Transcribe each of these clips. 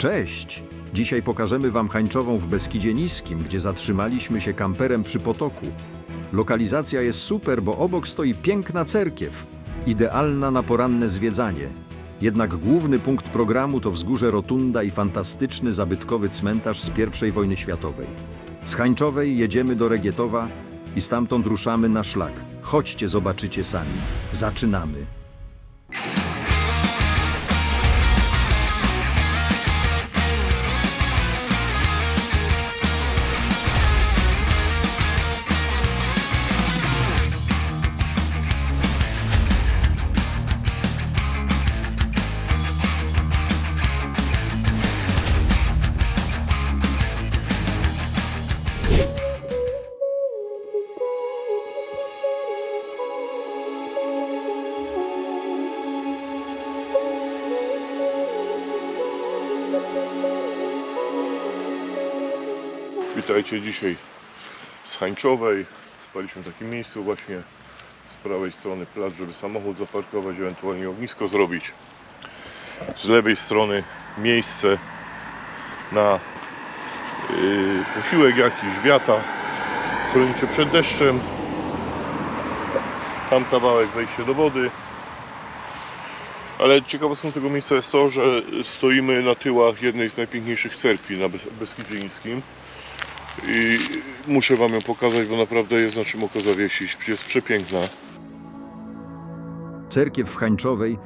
Cześć! Dzisiaj pokażemy Wam Hańczową w Beskidzie Niskim, gdzie zatrzymaliśmy się kamperem przy potoku. Lokalizacja jest super, bo obok stoi piękna cerkiew, idealna na poranne zwiedzanie. Jednak główny punkt programu to wzgórze Rotunda i fantastyczny, zabytkowy cmentarz z I wojny światowej. Z Hańczowej jedziemy do Regietowa i stamtąd ruszamy na szlak. Chodźcie, zobaczycie sami. Zaczynamy! Witajcie dzisiaj z Hańczowej. Spaliśmy w takim miejscu właśnie z prawej strony plac, żeby samochód zaparkować, ewentualnie ognisko zrobić. Z lewej strony miejsce na posiłek jakiś, wiata, schronicie przed deszczem. Tam kawałek wejście do wody. Ale ciekawostką tego miejsca jest to, że stoimy na tyłach jednej z najpiękniejszych cerkwi na Beskidzie Niskim. I muszę Wam ją pokazać, bo naprawdę jest na czym oko zawiesić. Jest przepiękna. Cerkiew w Hańczowej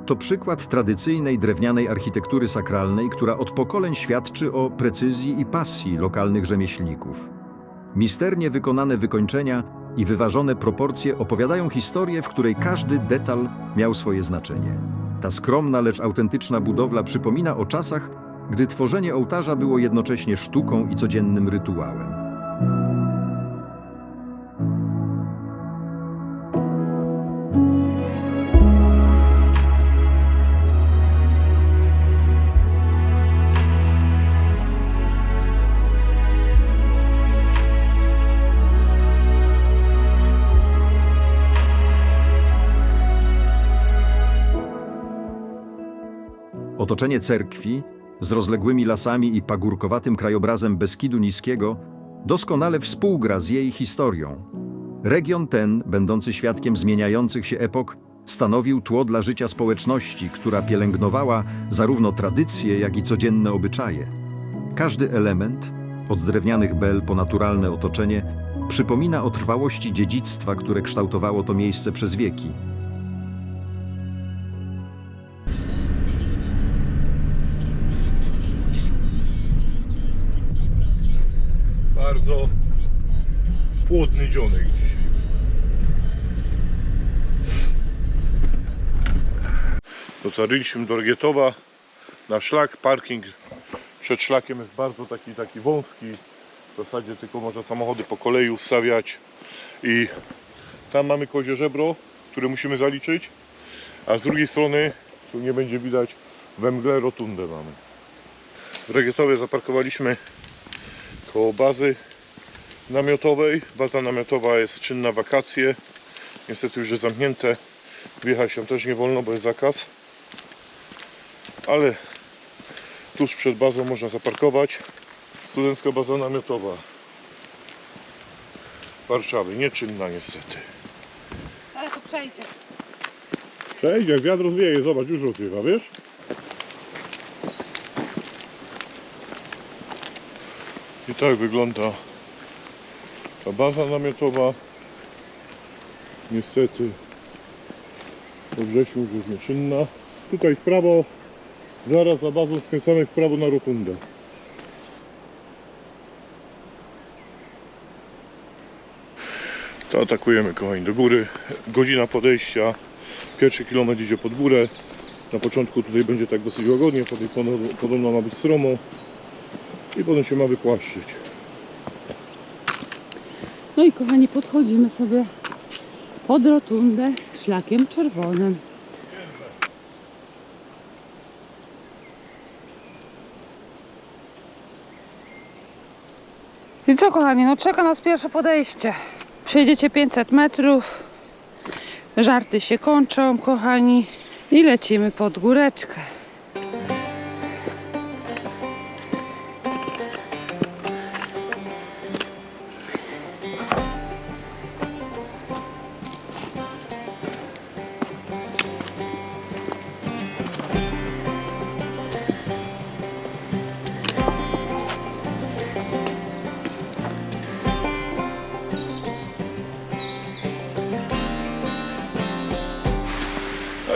to przykład tradycyjnej drewnianej architektury sakralnej, która od pokoleń świadczy o precyzji i pasji lokalnych rzemieślników. Misternie wykonane wykończenia i wyważone proporcje opowiadają historię, w której każdy detal miał swoje znaczenie. Ta skromna, lecz autentyczna budowla przypomina o czasach, gdy tworzenie ołtarza było jednocześnie sztuką i codziennym rytuałem. Otoczenie cerkwi z rozległymi lasami i pagórkowatym krajobrazem Beskidu Niskiego doskonale współgra z jej historią. Region ten, będący świadkiem zmieniających się epok, stanowił tło dla życia społeczności, która pielęgnowała zarówno tradycje, jak i codzienne obyczaje. Każdy element, od drewnianych bel po naturalne otoczenie, przypomina o trwałości dziedzictwa, które kształtowało to miejsce przez wieki. Bardzo płodny dzionek dzisiaj. Dotarliśmy do Regietowa na szlak. Parking przed szlakiem jest bardzo taki wąski. W zasadzie tylko można samochody po kolei ustawiać. I tam mamy kozie żebro, które musimy zaliczyć. A z drugiej strony, tu nie będzie widać, we mgle Rotundę mamy. W Regietowie zaparkowaliśmy koło bazy namiotowej. Baza namiotowa jest czynna wakacje. Niestety już jest zamknięte. Wjechać się też nie wolno, bo jest zakaz. Ale tuż przed bazą można zaparkować. Studencka baza namiotowa Warszawy. Nieczynna niestety. Ale to przejdzie. Przejdzie, jak wiatr rozwieje. Zobacz, już rozwiewa, wiesz? I tak wygląda ta baza namiotowa. Niestety we wrześniu już jest nieczynna. Tutaj w prawo, zaraz za bazą skręcamy w prawo na Rotundę. To atakujemy, kochani, do góry. Godzina podejścia. Pierwszy kilometr idzie pod górę. Na początku tutaj będzie tak dosyć łagodnie, potem podobno ma być stromo. I potem się ma wypłaszczyć. No i kochani, podchodzimy sobie pod Rotundę szlakiem czerwonym. I co, kochani, no czeka nas pierwsze podejście. Przejdziecie 500 metrów, żarty się kończą, kochani, i lecimy pod góreczkę.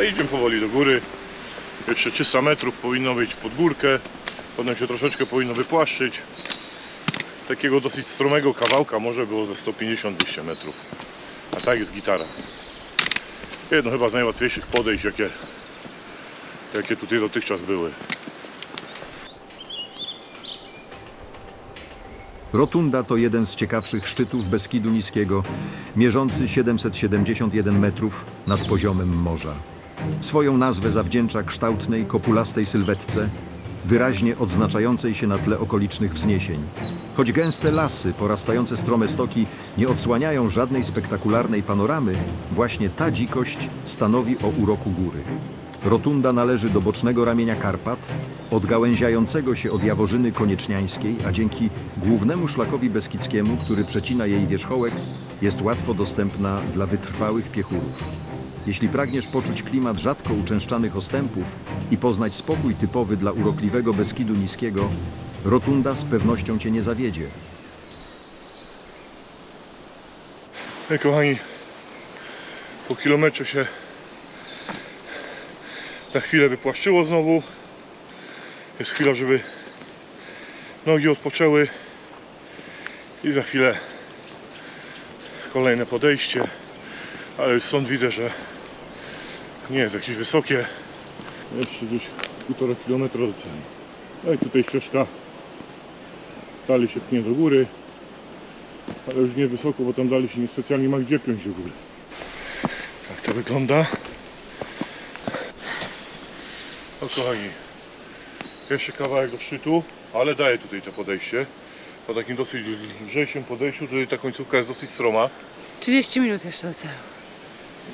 A idziemy powoli do góry. Jeszcze 300 metrów powinno być pod górkę. Potem się troszeczkę powinno wypłaszczyć. Takiego dosyć stromego kawałka może było ze 150-200 metrów. A tak jest gitara. Jedno chyba z najłatwiejszych podejść, jakie tutaj dotychczas były. Rotunda to jeden z ciekawszych szczytów Beskidu Niskiego, mierzący 771 metrów nad poziomem morza. Swoją nazwę zawdzięcza kształtnej, kopulastej sylwetce, wyraźnie odznaczającej się na tle okolicznych wzniesień. Choć gęste lasy, porastające strome stoki nie odsłaniają żadnej spektakularnej panoramy, właśnie ta dzikość stanowi o uroku góry. Rotunda należy do bocznego ramienia Karpat, odgałęziającego się od Jaworzyny Konieczniańskiej, a dzięki głównemu szlakowi beskidzkiemu, który przecina jej wierzchołek, jest łatwo dostępna dla wytrwałych piechurów. Jeśli pragniesz poczuć klimat rzadko uczęszczanych ostępów i poznać spokój typowy dla urokliwego Beskidu Niskiego, Rotunda z pewnością Cię nie zawiedzie. Kochani, po kilometrze się na chwilę wypłaszczyło znowu. Jest chwila, żeby nogi odpoczęły i za chwilę kolejne podejście, ale już stąd widzę, że nie jest jakieś wysokie. Jeszcze gdzieś 1,5 kilometra do celu. No i tutaj ścieżka dalej się pnie do góry, ale już nie wysoko, bo tam dalej się niespecjalnie ma gdzie piąć do góry. Tak to wygląda. No kochani, jeszcze kawałek do szczytu, ale daję tutaj to podejście. Po takim dosyć lżejszym podejściu, tutaj ta końcówka jest dosyć stroma. 30 minut jeszcze do celu.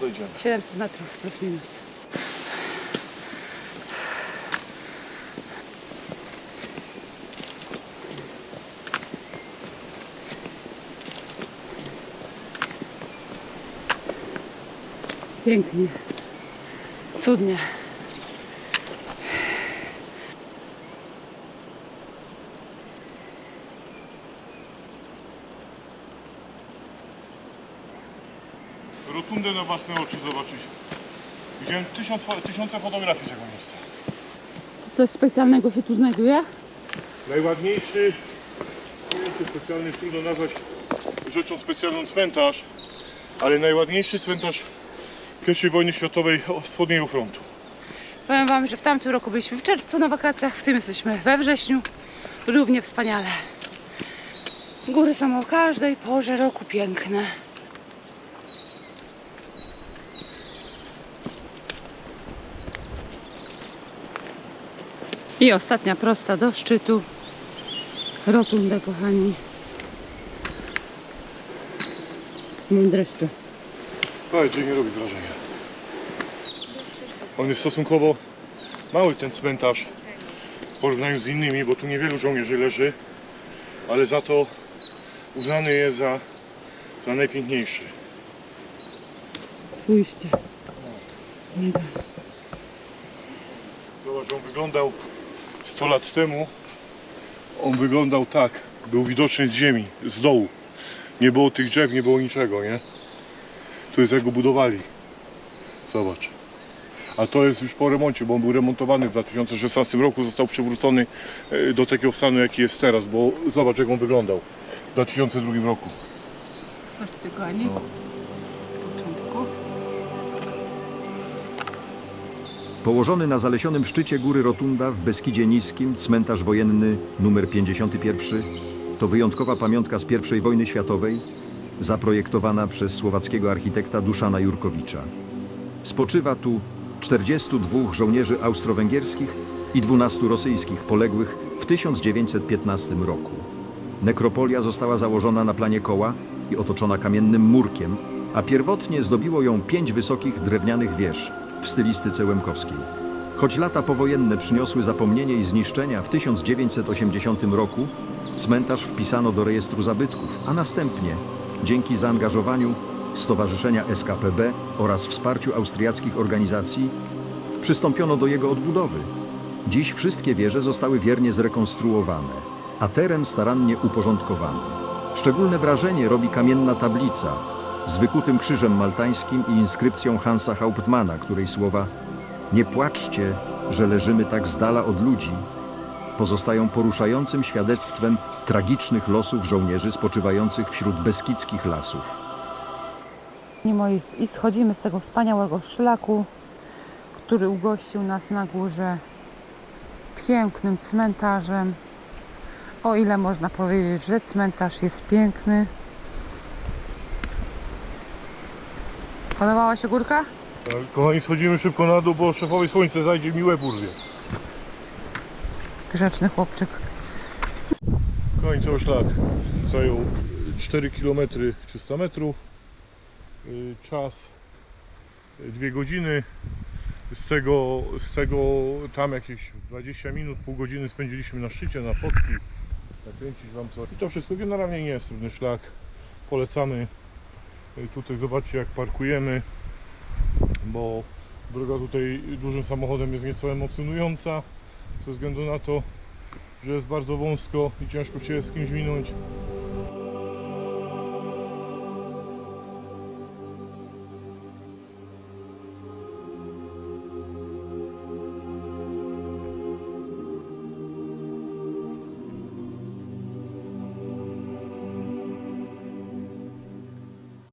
Dojdziemy. 700 metrów plus minus. Pięknie. Cudnie. Rotundę na własne oczy zobaczyć. Widziałem tysiące fotografii tego miejsca. Coś specjalnego się tu znajduje? Najładniejszy, nie wiem, czy specjalny, trudno nazwać rzeczą specjalną, cmentarz, ale najładniejszy cmentarz I wojny światowej wschodniego frontu. Powiem wam, że w tamtym roku byliśmy w czerwcu na wakacjach, w tym jesteśmy we wrześniu. Równie wspaniale. Góry są o każdej porze roku piękne. I ostatnia prosta do szczytu. Rotundę, kochani. Mam dreszcze. Słuchajcie, nie robi wrażenia. On jest stosunkowo mały, ten cmentarz, w porównaniu z innymi, bo tu niewielu żołnierzy leży, ale za to uznany jest za najpiękniejszy. Spójrzcie. Mega. Zobacz, on wyglądał 100 lat temu. On wyglądał tak, był widoczny z ziemi, z dołu. Nie było tych drzew, nie było niczego, nie? Tu jest jak go budowali. Zobacz. A to jest już po remoncie, bo on był remontowany w 2016 roku, został przywrócony do takiego stanu, jaki jest teraz, bo zobacz, jak on wyglądał w 2002 roku. Patrzcie, kochani. No. Początku. Położony na zalesionym szczycie góry Rotunda w Beskidzie Niskim cmentarz wojenny nr 51 to wyjątkowa pamiątka z I wojny światowej, zaprojektowana przez słowackiego architekta Duszana Jurkowicza. Spoczywa tu 42 żołnierzy austro-węgierskich i 12 rosyjskich poległych w 1915 roku. Nekropolia została założona na planie koła i otoczona kamiennym murkiem, a pierwotnie zdobiło ją 5 wysokich drewnianych wież w stylistyce łemkowskiej. Choć lata powojenne przyniosły zapomnienie i zniszczenia, w 1980 roku cmentarz wpisano do rejestru zabytków, a następnie, dzięki zaangażowaniu Stowarzyszenia SKPB oraz wsparciu austriackich organizacji, przystąpiono do jego odbudowy. Dziś wszystkie wieże zostały wiernie zrekonstruowane, a teren starannie uporządkowany. Szczególne wrażenie robi kamienna tablica, z wykutym krzyżem maltańskim i inskrypcją Hansa Hauptmana, której słowa „Nie płaczcie, że leżymy tak z dala od ludzi” pozostają poruszającym świadectwem tragicznych losów żołnierzy spoczywających wśród beskidzkich lasów. I schodzimy z tego wspaniałego szlaku, który ugościł nas na górze pięknym cmentarzem. O ile można powiedzieć, że cmentarz jest piękny. Podobała się górka? Tak, kochani, schodzimy szybko na dół, bo szefowi słońce zajdzie, mi łeb urwie. Grzeczny chłopczyk. Kochani, cały szlak zajął 4 km 300 metrów. Czas 2 godziny. Z tego tam jakieś 20 minut, pół godziny spędziliśmy na szczycie, na fotki, nakręcić wam coś. I to wszystko generalnie nie jest trudny szlak. Polecamy. Tutaj zobaczcie, jak parkujemy, bo droga tutaj dużym samochodem jest nieco emocjonująca ze względu na to, że jest bardzo wąsko i ciężko się z kimś minąć.